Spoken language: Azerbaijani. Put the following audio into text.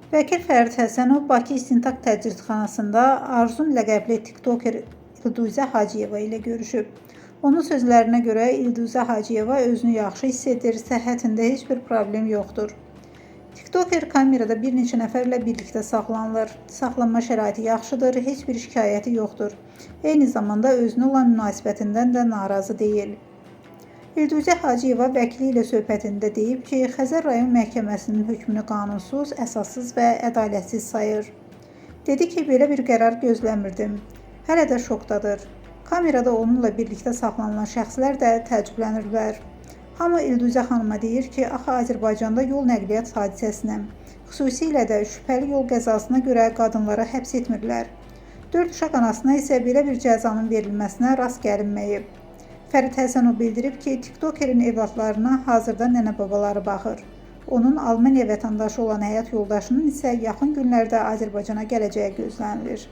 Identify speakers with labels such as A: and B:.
A: Vəkil Fərid Həsənov Bakı İstintaq Təcridxanasında Arzun ləqəbli tiktoker İlduzə Hacıyeva ilə görüşüb. Onun sözlərinə görə İlduzə Hacıyeva özünü yaxşı hiss edir, səhhətində heç bir problem yoxdur. Tiktoker kamerada bir neçə nəfərlə birlikdə saxlanılır. Saxlanma şəraiti yaxşıdır, heç bir şikayəti yoxdur. Eyni zamanda özünə olan münasibətindən də narazı deyil. İlduzə Hacıyeva vəkili ilə söhbətində deyib ki, Xəzər rayon məhkəməsinin hökmünü qanunsuz, əsassız və ədalətsiz sayır. Dedi ki, belə bir qərar gözləmirdim. Hələ də şokdadır. Kamerada onunla birlikdə saxlanılan şəxslər də təəccüblənirlər. Hamı İlduzə xanıma deyir ki, axı Azərbaycanda yol nəqliyyat hadisəsinə, xüsusilə də şübhəli yol qəzasına görə qadınlara həbs etmirlər. 4 uşaq anasına isə belə bir cəzanın verilməsinə rast gəlinməyib. Fərid Həsənov bildirib ki, tiktokerin evladlarına hazırda nənə-babaları baxır. Onun Almaniya vətəndaşı olan həyat yoldaşının isə yaxın günlərdə Azərbaycana gələcəyi gözlənilir.